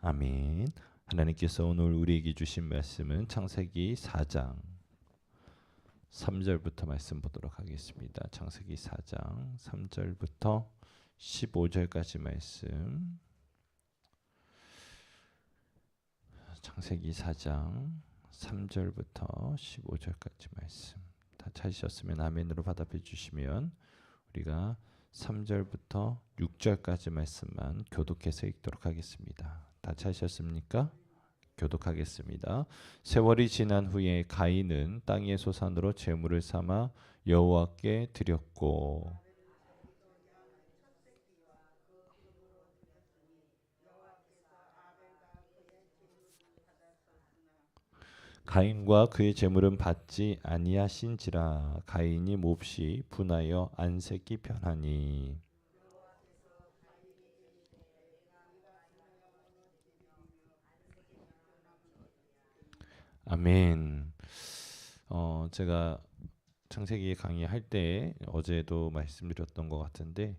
아멘. 하나님께서 오늘 우리에게 주신 말씀은 창세기 4장 3절부터 말씀 보도록 하겠습니다. 창세기 4장 3절부터 15절까지 말씀. 창세기 4장 3절부터 15절까지 말씀. 다 찾으셨으면 아멘으로 받아해 주시면 우리가 3절부터 6절까지 말씀만 교독해서 읽도록 하겠습니다. 다 찾으셨습니까? 교독하겠습니다. 세월이 지난 후에 가인은 땅의 소산으로 제물을 삼아 여호와께 드렸고 가인과 그의 제물은 받지 아니하신지라. 가인이 몹시 분하여 안색이 변하니 아멘. 제가 창세기 강의할 때 어제도 말씀드렸던 것 같은데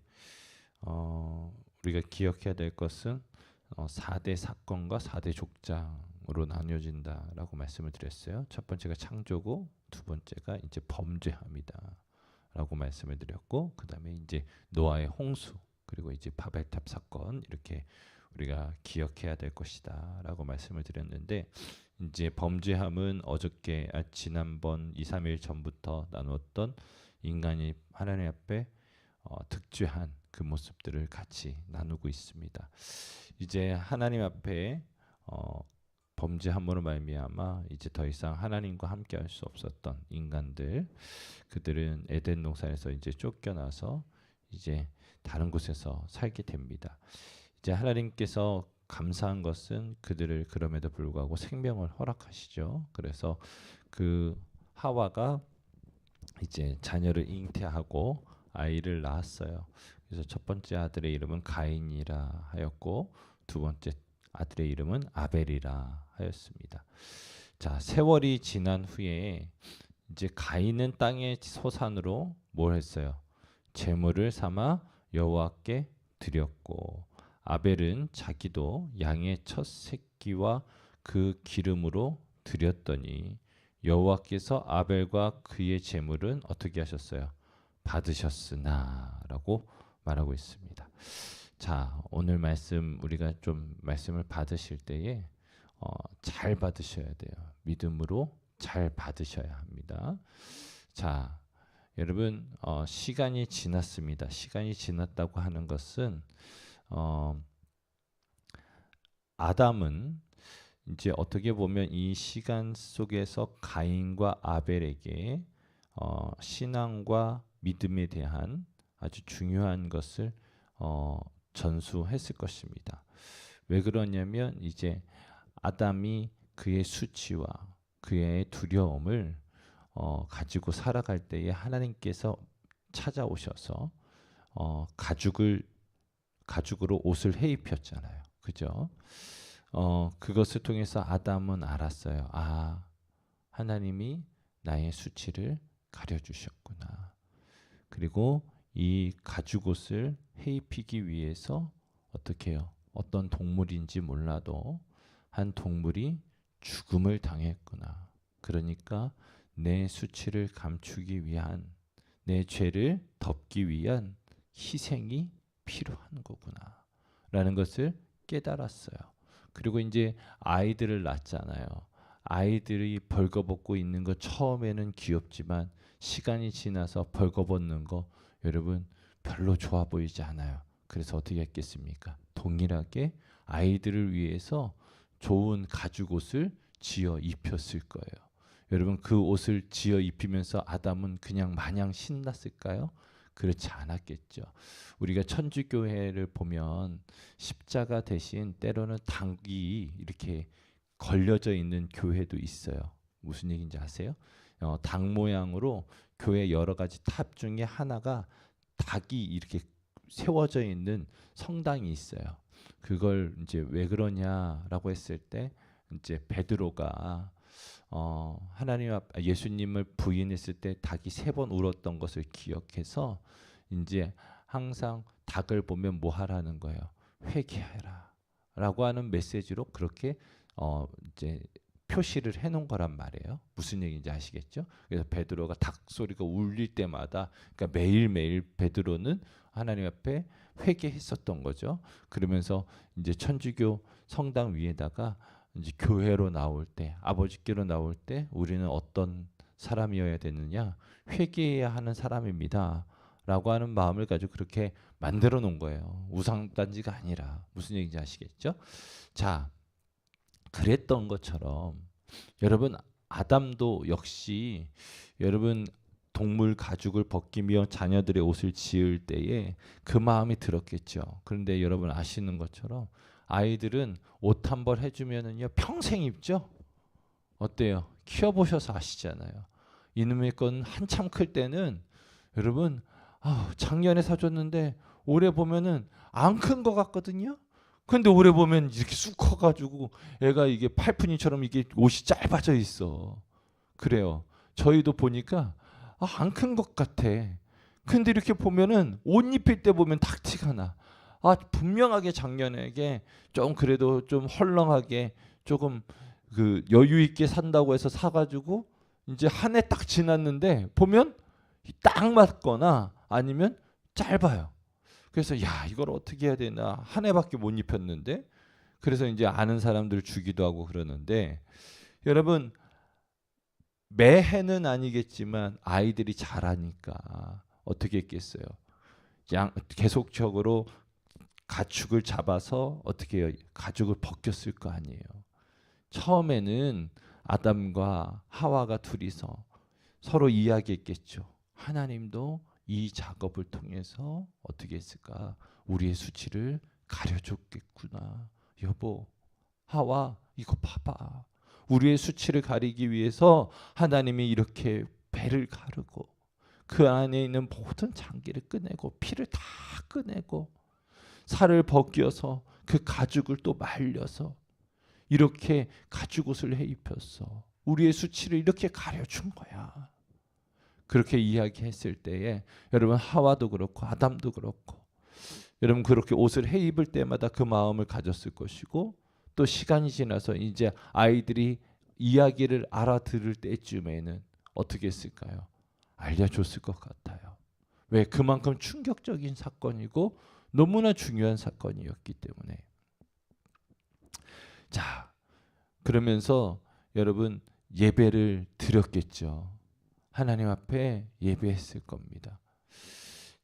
우리가 기억해야 될 것은 4대 사건과 4대 족장으로 나뉘어진다라고 말씀을 드렸어요. 첫 번째가 창조고 두 번째가 이제 범죄함이다라고 말씀을 드렸고 그다음에 이제 노아의 홍수 그리고 이제 바벨탑 사건 이렇게 우리가 기억해야 될 것이다라고 말씀을 드렸는데 이제 범죄함은 어저께 지난번 2, 3일 전부터 나누었던 인간이 하나님 앞에 득죄한 그 모습들을 같이 나누고 있습니다. 이제 하나님 앞에 범죄함으로 말미암아 이제 더 이상 하나님과 함께할 수 없었던 인간들, 그들은 에덴 동산에서 이제 쫓겨나서 이제 다른 곳에서 살게 됩니다. 이제 하나님께서 감사한 것은 그들을 그럼에도 불구하고 생명을 허락하시죠. 그래서 그 하와가 이제 자녀를 잉태하고 아이를 낳았어요. 그래서 첫 번째 아들의 이름은 가인이라 하였고 두 번째 아들의 이름은 아벨이라 하였습니다. 자, 세월이 지난 후에 이제 가인은 땅의 소산으로 뭘 했어요? 제물을 삼아 여호와께 드렸고 아벨은 자기도 양의 첫 새끼와 그 기름으로 드렸더니 여호와께서 아벨과 그의 제물은 어떻게 하셨어요? 받으셨으나라고 말하고 있습니다. 자, 오늘 말씀 우리가 좀 말씀을 받으실 때에 잘 받으셔야 돼요. 믿음으로 잘 받으셔야 합니다. 자, 여러분 시간이 지났습니다. 시간이 지났다고 하는 것은 아담은 이제 어떻게 보면 이 시간 속에서 가인과 아벨에게 신앙과 믿음에 대한 아주 중요한 것을 전수했을 것입니다. 왜 그러냐면 이제 아담이 그의 수치와 그의 두려움을 가지고 살아갈 때에 하나님께서 찾아오셔서 가죽으로 옷을 해입혔잖아요. 그죠? 그것을 통해서 아담은 알았어요. 아, 하나님이 나의 수치를 가려주셨구나. 그리고 이 가죽옷을 해입히기 위해서 어떻게 해요? 어떤 동물인지 몰라도 한 동물이 죽음을 당했구나. 그러니까 내 수치를 감추기 위한, 내 죄를 덮기 위한 희생이 필요한 거구나 라는 것을 깨달았어요. 그리고 이제 아이들을 낳잖아요. 아이들이 벌거벗고 있는 거 처음에는 귀엽지만 시간이 지나서 벌거벗는 거 여러분 별로 좋아 보이지 않아요. 그래서 어떻게 했겠습니까? 동일하게 아이들을 위해서 좋은 가죽 옷을 지어 입혔을 거예요. 여러분 그 옷을 지어 입히면서 아담은 그냥 마냥 신났을까요? 그렇지 않았겠죠. 우리가 천주교회를 보면 십자가 대신 때로는 닭이 이렇게 걸려져 있는 교회도 있어요. 무슨 얘기인지 아세요? 닭 모양으로 교회 여러 가지 탑 중에 하나가 닭이 이렇게 세워져 있는 성당이 있어요. 그걸 이제 왜 그러냐라고 했을 때 이제 베드로가 예수님을 부인했을 때 닭이 3번 울었던 것을 기억해서 이제 항상 닭을 보면 뭐 하라는 거예요? 회개하라. 라고 하는 메시지로 그렇게 이제 표시를 해놓은 거란 말이에요. 무슨 얘기인지 아시겠죠? 그래서 베드로가 닭 소리가 울릴 때마다, 그러니까 매일매일 베드로는 하나님 앞에 회개했었던 거죠. 그러면서 이제 천주교 성당 위에다가 이제 교회로 나올 때, 아버지께로 나올 때 우리는 어떤 사람이어야 되느냐, 회개해야 하는 사람입니다 라고 하는 마음을 가지고 그렇게 만들어 놓은 거예요. 우상단지가 아니라. 무슨 얘기인지 아시겠죠? 자, 그랬던 것처럼 여러분, 아담도 역시 여러분 동물 가죽을 벗기며 자녀들의 옷을 지을 때에 그 마음이 들었겠죠. 그런데 여러분 아시는 것처럼 아이들은 옷 한 벌 해주면은요 평생 입죠. 어때요? 키워보셔서 아시잖아요. 이놈의 건 한참 클 때는 여러분 작년에 사줬는데 올해 보면은 안 큰 것 같거든요. 근데 올해 보면 이렇게 쑥 커가지고 애가 이게 팔푼이처럼 이게 옷이 짧아져 있어. 그래요. 저희도 보니까 안 큰 것 같아. 근데 이렇게 보면은 옷 입힐 때 보면 딱 티가 나. 분명하게 작년에 좀 그래도 좀 헐렁하게 조금 그 여유 있게 산다고 해서 사가지고 이제 한 해 딱 지났는데 보면 딱 맞거나 아니면 짧아요. 그래서 야 이걸 어떻게 해야 되나, 한 해밖에 못 입혔는데. 그래서 이제 아는 사람들 주기도 하고 그러는데, 여러분 매해는 아니겠지만 아이들이 자라니까 어떻게 했겠어요. 계속적으로 가축을 잡아서 어떻게 해요? 가죽을 벗겼을 거 아니에요. 처음에는 아담과 하와가 둘이서 서로 이야기했겠죠. 하나님도 이 작업을 통해서 어떻게 했을까? 우리의 수치를 가려줬겠구나. 여보, 하와 이거 봐봐. 우리의 수치를 가리기 위해서 하나님이 이렇게 배를 가르고 그 안에 있는 모든 장기를 꺼내고 피를 다 꺼내고 살을 벗겨서 그 가죽을 또 말려서 이렇게 가죽옷을 해 입혔어. 우리의 수치를 이렇게 가려준 거야. 그렇게 이야기했을 때에 여러분 하와도 그렇고 아담도 그렇고 여러분 그렇게 옷을 해 입을 때마다 그 마음을 가졌을 것이고, 또 시간이 지나서 이제 아이들이 이야기를 알아들을 때쯤에는 어떻게 했을까요? 알려줬을 것 같아요. 왜? 그만큼 충격적인 사건이고 너무나 중요한 사건이었기 때문에. 자, 그러면서 여러분 예배를 드렸겠죠. 하나님 앞에 예배했을 겁니다.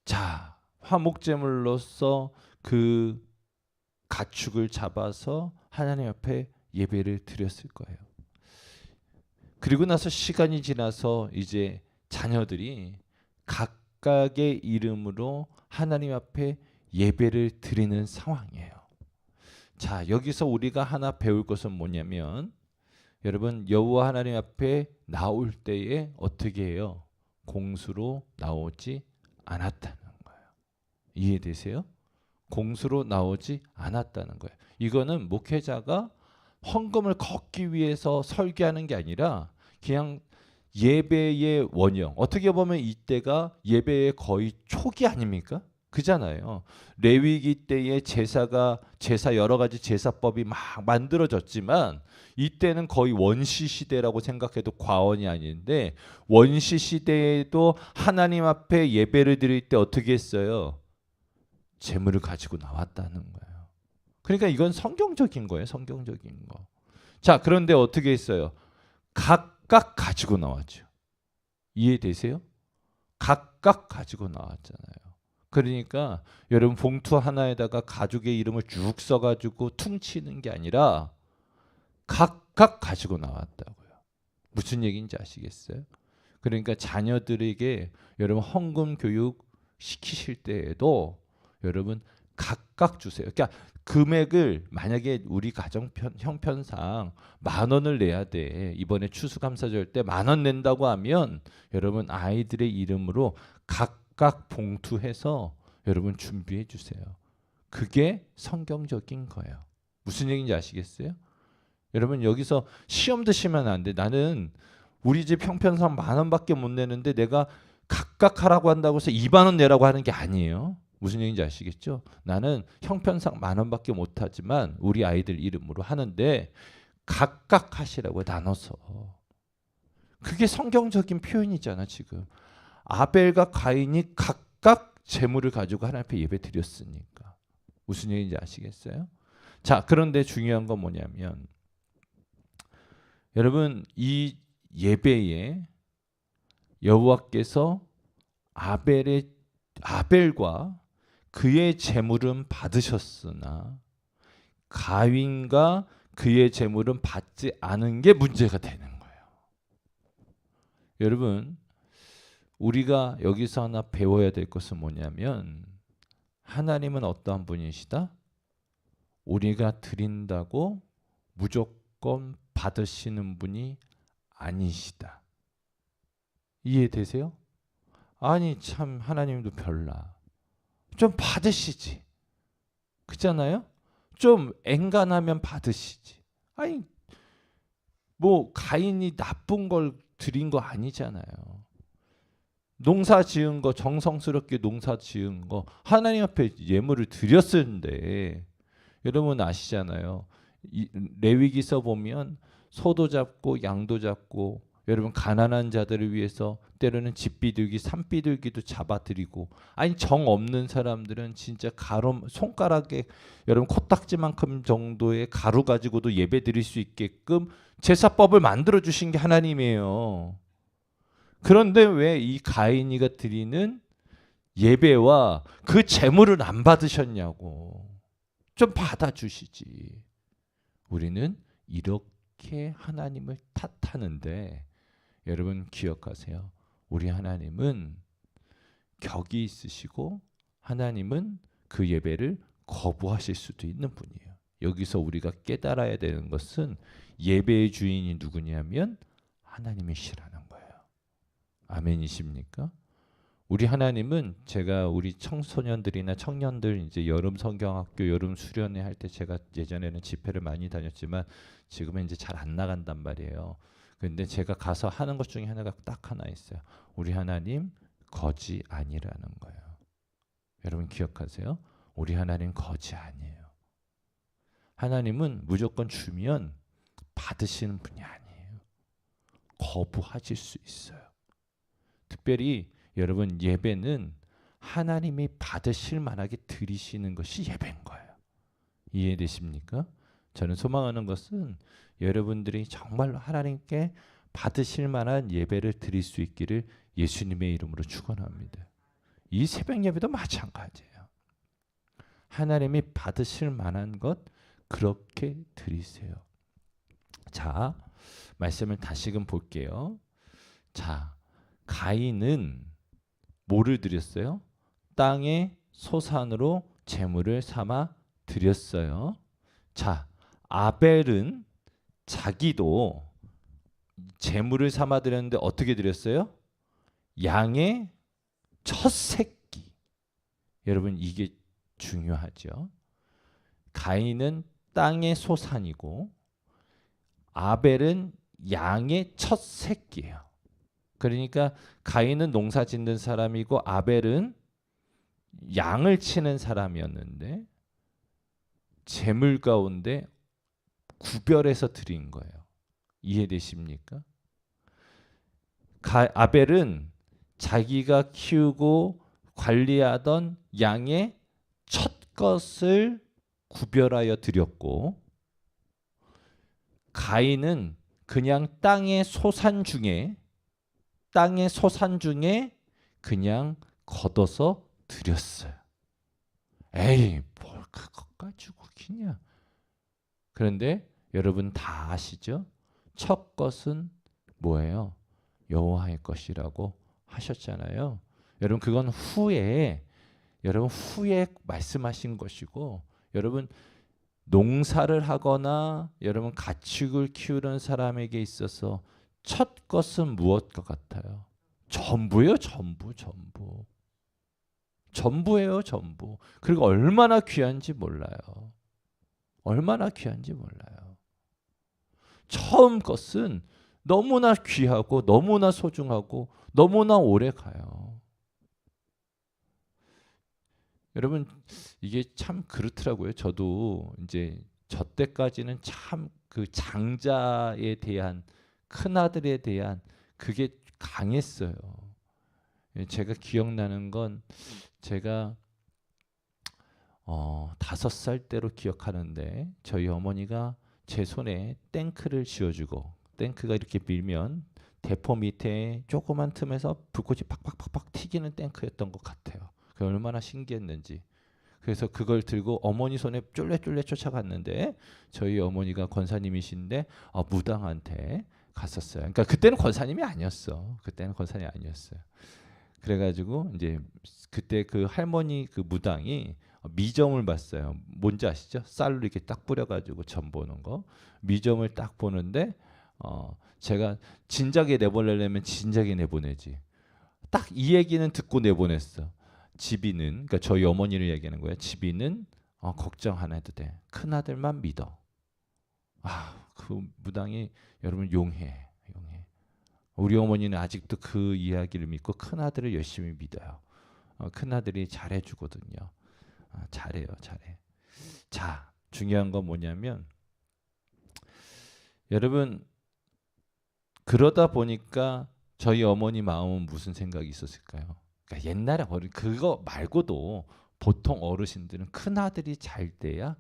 자, 화목제물로서 그 가축을 잡아서 하나님 앞에 예배를 드렸을 거예요. 그리고 나서 시간이 지나서 이제 자녀들이 각각의 이름으로 하나님 앞에 예배를 드리는 상황이에요. 자, 여기서 우리가 하나 배울 것은 뭐냐면, 여러분 여호와 하나님 앞에 나올 때에 어떻게 해요? 공수로 나오지 않았다는 거예요. 이해되세요? 공수로 나오지 않았다는 거예요. 이거는 목회자가 헌금을 걷기 위해서 설계하는 게 아니라 그냥 예배의 원형. 어떻게 보면 이때가 예배의 거의 초기 아닙니까? 그잖아요. 레위기 때의 제사 여러 가지 제사법이 막 만들어졌지만 이때는 거의 원시 시대라고 생각해도 과언이 아닌데, 원시 시대에도 하나님 앞에 예배를 드릴 때 어떻게 했어요? 재물을 가지고 나왔다는 거예요. 그러니까 이건 성경적인 거예요. 성경적인 거. 자, 그런데 어떻게 했어요? 각각 가지고 나왔죠. 이해되세요? 각각 가지고 나왔잖아요. 그러니까 여러분 봉투 하나에다가 가족의 이름을 쭉 써가지고 퉁치는 게 아니라 각각 가지고 나왔다고요. 무슨 얘기인지 아시겠어요? 그러니까 자녀들에게 여러분 헌금 교육 시키실 때에도 여러분 각각 주세요. 그러니까 금액을 만약에 우리 가정 형편상 10,000원을 내야 돼. 이번에 추수감사절 때 10,000원 낸다고 하면 여러분 아이들의 이름으로 각각 봉투해서 여러분 준비해 주세요. 그게 성경적인 거예요. 무슨 얘기인지 아시겠어요? 여러분 여기서 시험 드시면 안 돼. 나는 우리 집 형편상 10,000원밖에 못 내는데 내가 각각 하라고 한다고 해서 20,000원 내라고 하는 게 아니에요. 무슨 얘기인지 아시겠죠? 나는 형편상 10,000원밖에 못하지만 우리 아이들 이름으로 하는데 각각 하시라고 나눠서. 그게 성경적인 표현이잖아 지금. 아벨과 가인이 각각 재물을 가지고 하나님 앞에 예배 드렸으니까. 무슨 얘기인지 아시겠어요? 자, 그런데 중요한 건 뭐냐면 여러분 이 예배에 여호와께서 아벨과 그의 재물은 받으셨으나 가인과 그의 재물은 받지 않은 게 문제가 되는 거예요. 여러분 우리가 여기서 하나 배워야 될 것은 뭐냐면 하나님은 어떠한 분이시다? 우리가 드린다고 무조건 받으시는 분이 아니시다. 이해되세요? 아니 참 하나님도 별나. 좀 받으시지. 그렇잖아요? 좀 엔간하면 받으시지. 아니 뭐 가인이 나쁜 걸 드린 거 아니잖아요. 농사 지은 거 정성스럽게 농사 지은 거 하나님 앞에 예물을 드렸었는데 여러분 아시잖아요. 레위기서 보면 소도 잡고 양도 잡고 여러분 가난한 자들을 위해서 때로는 집비둘기 산비둘기도 잡아드리고 아니 정 없는 사람들은 진짜 가루 손가락에 여러분 코딱지만큼 정도의 가루 가지고도 예배 드릴 수 있게끔 제사법을 만들어 주신 게 하나님이에요. 그런데 왜 이 가인이가 드리는 예배와 그 재물을 안 받으셨냐고. 좀 받아주시지. 우리는 이렇게 하나님을 탓하는데 여러분 기억하세요. 우리 하나님은 격이 있으시고 하나님은 그 예배를 거부하실 수도 있는 분이에요. 여기서 우리가 깨달아야 되는 것은 예배의 주인이 누구냐면 하나님이시라는 거예요. 아멘이십니까? 우리 하나님은 제가 우리 청소년들이나 청년들 이제 여름 성경학교 여름 수련회 할 때 제가 예전에는 집회를 많이 다녔지만 지금은 이제 잘 안 나간단 말이에요. 근데 제가 가서 하는 것 중에 하나가 딱 하나 있어요. 우리 하나님 거지 아니라는 거예요. 여러분 기억하세요? 우리 하나님 거지 아니에요. 하나님은 무조건 주면 받으시는 분이 아니에요. 거부하실 수 있어요. 특별히 여러분 예배는 하나님이 받으실 만하게 드리시는 것이 예배인 거예요. 이해되십니까? 저는 소망하는 것은 여러분들이 정말로 하나님께 받으실 만한 예배를 드릴 수 있기를 예수님의 이름으로 축원합니다. 이 새벽 예배도 마찬가지예요. 하나님이 받으실 만한 것 그렇게 드리세요. 자, 말씀을 다시금 볼게요. 자, 가인은 뭐를 드렸어요? 땅의 소산으로 제물을 삼아 드렸어요. 자, 아벨은 자기도 제물을 삼아 드렸는데 어떻게 드렸어요? 양의 첫 새끼. 여러분 이게 중요하죠. 가인은 땅의 소산이고 아벨은 양의 첫 새끼예요. 그러니까 가인은 농사 짓는 사람이고 아벨은 양을 치는 사람이었는데 제물 가운데 구별해서 드린 거예요. 이해되십니까? 아벨은 자기가 키우고 관리하던 양의 첫 것을 구별하여 드렸고 가인은 그냥 땅의 소산 중에 그냥 걷어서 드렸어요. 에이 뭘 그것 가지고 기냐. 그런데 여러분 다 아시죠? 첫 것은 뭐예요? 여호와의 것이라고 하셨잖아요. 여러분 그건 후에 말씀하신 것이고 여러분 농사를 하거나 여러분 가축을 키우는 사람에게 있어서 첫 것은 무엇과 같아요? 전부예요. 전부예요. 전부. 그리고 얼마나 귀한지 몰라요. 처음 것은 너무나 귀하고 너무나 소중하고 너무나 오래 가요. 여러분 이게 참 그렇더라고요. 저도 이제 저 때까지는 참 그 장자에 대한, 큰 아들에 대한 그게 강했어요. 제가 기억나는 건 제가 5살 때로 기억하는데 저희 어머니가 제 손에 탱크를 쥐어주고, 탱크가 이렇게 밀면 대포 밑에 조그만 틈에서 불꽃이 팍팍팍팍 튀기는 탱크였던 것 같아요. 그게 얼마나 신기했는지. 그래서 그걸 들고 어머니 손에 쫄래쫄래 쫓아갔는데 저희 어머니가 권사님이신데 무당한테 갔었어요. 그러니까 그때는 권사님이 아니었어. 그때는 권사님이 아니었어요. 그래가지고 이제 그때 그 할머니 그 무당이 미점을 봤어요. 뭔지 아시죠? 쌀로 이렇게 딱 뿌려가지고 점 보는 거. 미점을 딱 보는데 제가 진작에 내보내려면 진작에 내보내지. 딱 이 얘기는 듣고 내보냈어. 집이는, 그러니까 저희 어머니를 얘기하는 거예요. 집이는 걱정 안 해도 돼. 큰 아들만 믿어. 그 무당이 여러분 용해. 우리 어머니는 아직도 그 이야기를 믿고 큰 아들을 열심히 믿어요. 큰 아들이 잘해주거든요. 잘해요. 자, 중요한 건 뭐냐면 여러분 그러다 보니까 저희 어머니 마음은 무슨 생각이 있었을까요? 그러니까 옛날에 그거 말고도 보통 어르신들은 큰 아들이 잘 돼야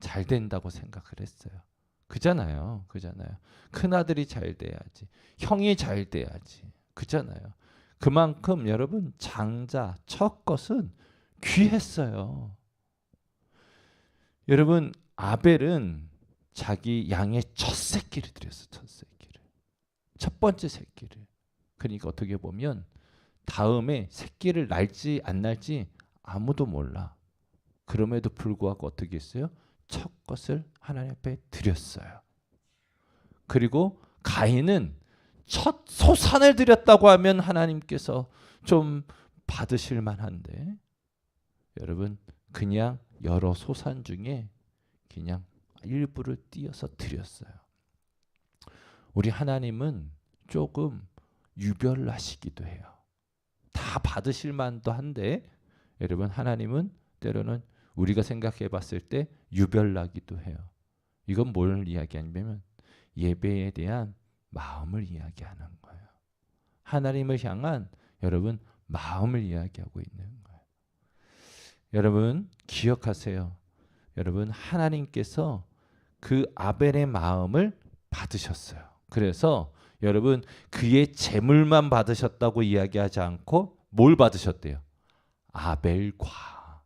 잘 된다고 생각을 했어요. 그잖아요. 큰 아들이 잘 돼야지. 형이 잘 돼야지. 그잖아요. 그만큼 여러분 장자 첫 것은 귀했어요. 여러분 아벨은 자기 양의 첫 새끼를 드렸어. 첫 번째 새끼를. 그러니까 어떻게 보면 다음에 새끼를 날지 안 날지 아무도 몰라. 그럼에도 불구하고 어떻게 했어요? 첫 것을 하나님 앞에 드렸어요. 그리고 가인은 첫 소산을 드렸다고 하면 하나님께서 좀 받으실 만한데 여러분 그냥 여러 소산 중에 그냥 일부를 띄어서 드렸어요. 우리 하나님은 조금 유별나시기도 해요. 다 받으실 만도 한데 여러분 하나님은 때로는 우리가 생각해 봤을 때 유별나기도 해요. 이건 뭘 이야기하냐면 예배에 대한 마음을 이야기하는 거예요. 하나님을 향한 여러분 마음을 이야기하고 있는 거예요. 여러분 기억하세요. 여러분 하나님께서 그 아벨의 마음을 받으셨어요. 그래서 여러분 그의 재물만 받으셨다고 이야기하지 않고 뭘 받으셨대요? 아벨과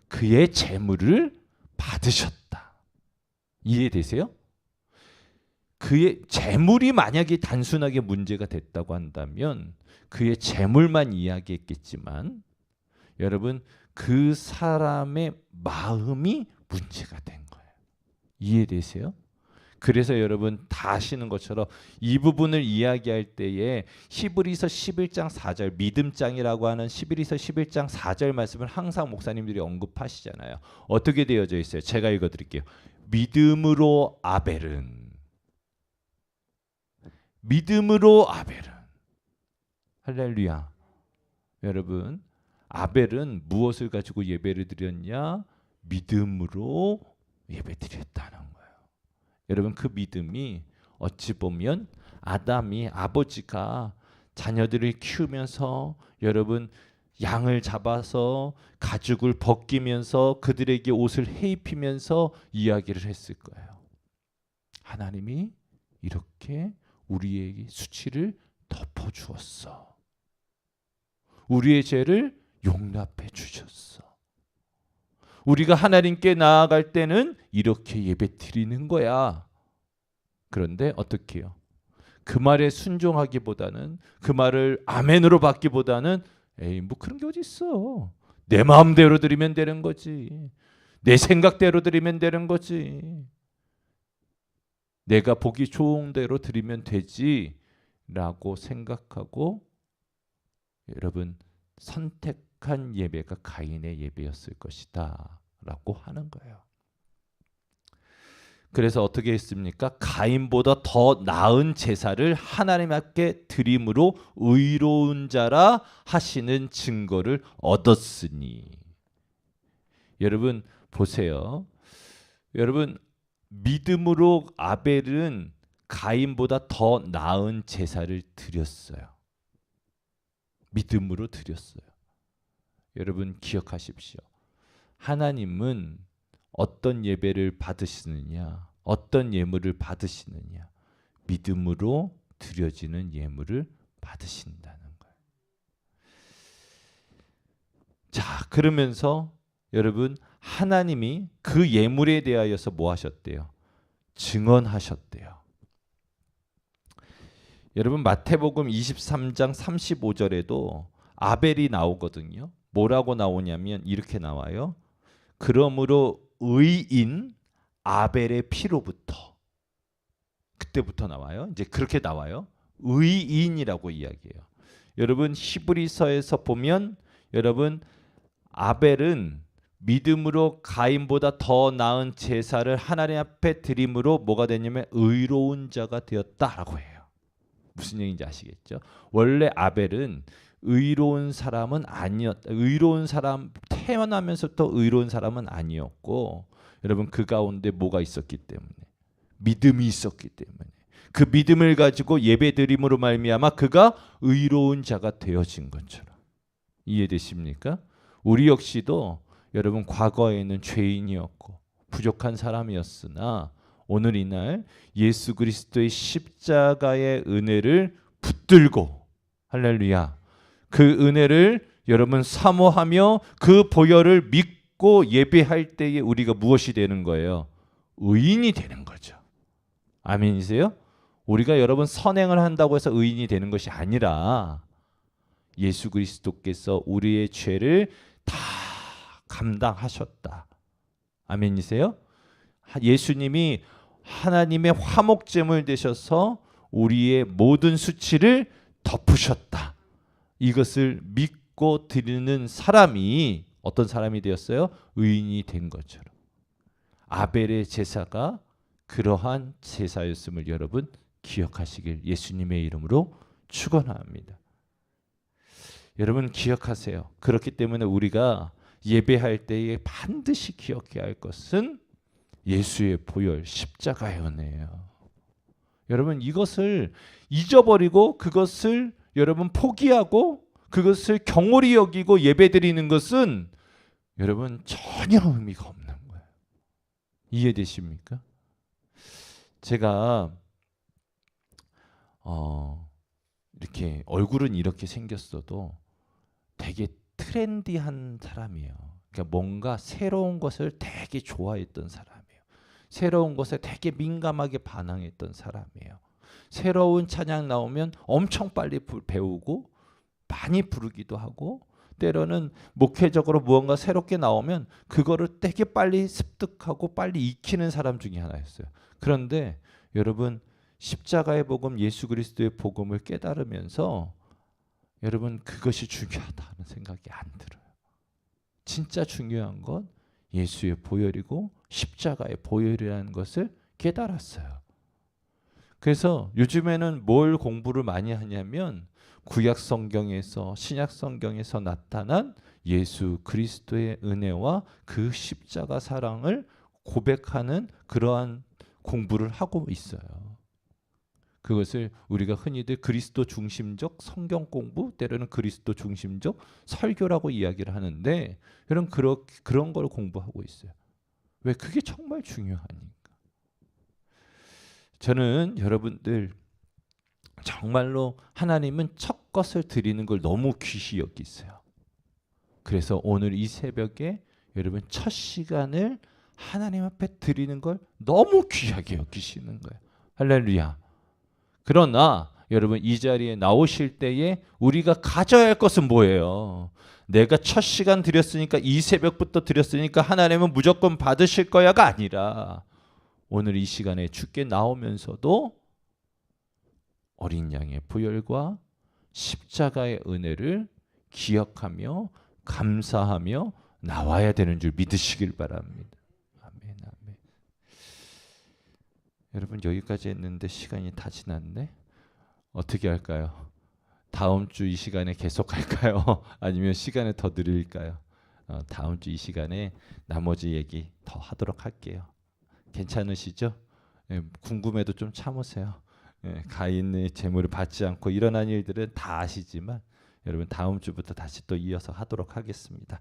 그의 재물을 받으셨다. 이해되세요? 그의 재물이 만약에 단순하게 문제가 됐다고 한다면 그의 재물만 이야기했겠지만 여러분 그 사람의 마음이 문제가 된 거예요. 이해되세요? 그래서 여러분 다 아시는 것처럼 이 부분을 이야기할 때에 히브리서 11장 4절 믿음장이라고 하는 히브리서 11장 4절 말씀을 항상 목사님들이 언급하시잖아요. 어떻게 되어져 있어요? 제가 읽어드릴게요. 믿음으로 아벨은 할렐루야. 여러분 아벨은 무엇을 가지고 예배를 드렸냐? 믿음으로 예배 드렸다는 거예요. 여러분 그 믿음이 어찌 보면 아담이 아버지가 자녀들을 키우면서 여러분 양을 잡아서 가죽을 벗기면서 그들에게 옷을 해입히면서 이야기를 했을 거예요. 하나님이 이렇게 우리에게 수치를 덮어주었어. 우리의 죄를 용납해 주셨어. 우리가 하나님께 나아갈 때는 이렇게 예배 드리는 거야. 그런데 어떻게 해요? 그 말에 순종하기보다는 그 말을 아멘으로 받기보다는 에이 뭐 그런 게 어디 있어. 내 마음대로 드리면 되는 거지. 내 생각대로 드리면 되는 거지. 내가 보기 좋은 대로 드리면 되지 라고 생각하고 여러분 선택한 예배가 가인의 예배였을 것이다 라고 하는 거예요. 그래서 어떻게 했습니까? 가인보다 더 나은 제사를 하나님 앞에 드림으로 의로운 자라 하시는 증거를 얻었으니. 여러분 보세요. 여러분 믿음으로 아벨은 가인보다 더 나은 제사를 드렸어요. 믿음으로 드렸어요. 여러분 기억하십시오. 하나님은 어떤 예배를 받으시느냐, 어떤 예물을 받으시느냐, 믿음으로 드려지는 예물을 받으신다는 거예요. 자, 그러면서 여러분 하나님이 그 예물에 대하여서 뭐 하셨대요? 증언하셨대요. 여러분 마태복음 23장 35절에도 아벨이 나오거든요. 뭐라고 나오냐면 이렇게 나와요. 그러므로 의인 아벨의 피로부터, 그때부터 나와요. 이제 그렇게 나와요. 의인이라고 이야기해요. 여러분 히브리서에서 보면 여러분 아벨은 믿음으로 가인보다 더 나은 제사를 하나님 앞에 드림으로 뭐가 되냐면 의로운 자가 되었다라고 해요. 무슨 얘기인지 아시겠죠? 원래 아벨은 의로운 사람은 아니었다. 의로운 사람, 태어나면서부터 의로운 사람은 아니었고, 여러분 그 가운데 뭐가 있었기 때문에, 믿음이 있었기 때문에, 그 믿음을 가지고 예배드림으로 말미암아 그가 의로운 자가 되어진 것처럼. 이해되십니까? 우리 역시도 여러분 과거에는 죄인이었고 부족한 사람이었으나 오늘 이날 예수 그리스도의 십자가의 은혜를 붙들고, 할렐루야, 그 은혜를 여러분 사모하며 그 보혈을 믿고 예배할 때에 우리가 무엇이 되는 거예요? 의인이 되는 거죠. 아멘이세요? 우리가 여러분 선행을 한다고 해서 의인이 되는 것이 아니라 예수 그리스도께서 우리의 죄를 다 감당하셨다. 아멘이세요? 예수님이 하나님의 화목제물 되셔서 우리의 모든 수치를 덮으셨다. 이것을 믿고 드리는 사람이 어떤 사람이 되었어요? 의인이 된 것처럼. 아벨의 제사가 그러한 제사였음을 여러분 기억하시길 예수님의 이름으로 축원합니다. 여러분 기억하세요. 그렇기 때문에 우리가 예배할 때에 반드시 기억해야 할 것은 예수의 보혈 십자가의 은혜예요. 여러분 이것을 잊어버리고 그것을 여러분 포기하고 그것을 경홀히 여기고 예배드리는 것은 여러분 전혀 의미가 없는 거예요. 이해되십니까? 제가 이렇게 얼굴은 이렇게 생겼어도 되게 트렌디한 사람이에요. 그러니까 뭔가 새로운 것을 되게 좋아했던 사람이에요. 새로운 것에 되게 민감하게 반응했던 사람이에요. 새로운 찬양 나오면 엄청 빨리 배우고 많이 부르기도 하고, 때로는 목회적으로 무언가 새롭게 나오면 그거를 되게 빨리 습득하고 빨리 익히는 사람 중에 하나였어요. 그런데 여러분 십자가의 복음, 예수 그리스도의 복음을 깨달으면서 여러분 그것이 중요하다는 생각이 안 들어요. 진짜 중요한 건 예수의 보혈이고 십자가의 보혈이라는 것을 깨달았어요. 그래서 요즘에는 뭘 공부를 많이 하냐면 구약 성경에서 신약 성경에서 나타난 예수 그리스도의 은혜와 그 십자가 사랑을 고백하는 그러한 공부를 하고 있어요. 그것을 우리가 흔히들 그리스도 중심적 성경 공부, 때로는 그리스도 중심적 설교라고 이야기를 하는데, 여러분 그런 걸 공부하고 있어요. 왜? 그게 정말 중요하니까. 저는 여러분들 정말로 하나님은 첫 것을 드리는 걸 너무 귀히 여기세요. 그래서 오늘 이 새벽에 여러분 첫 시간을 하나님 앞에 드리는 걸 너무 귀하게 여기시는 거예요. 할렐루야. 그러나 여러분 이 자리에 나오실 때에 우리가 가져야 할 것은 뭐예요? 내가 첫 시간 드렸으니까, 이 새벽부터 드렸으니까 하나님은 무조건 받으실 거야가 아니라, 오늘 이 시간에 주께 나오면서도 어린 양의 보혈과 십자가의 은혜를 기억하며 감사하며 나와야 되는 줄 믿으시길 바랍니다. 아멘, 아멘. 여러분 여기까지 했는데 시간이 다 지났네. 어떻게 할까요? 다음 주 이 시간에 계속 할까요? 아니면 시간을 더 늘릴까요? 다음 주 이 시간에 나머지 얘기 더 하도록 할게요. 괜찮으시죠? 예, 궁금해도 좀 참으세요. 예, 가인의 재물을 받지 않고 일어난 일들은 다 아시지만 여러분 다음 주부터 다시 또 이어서 하도록 하겠습니다.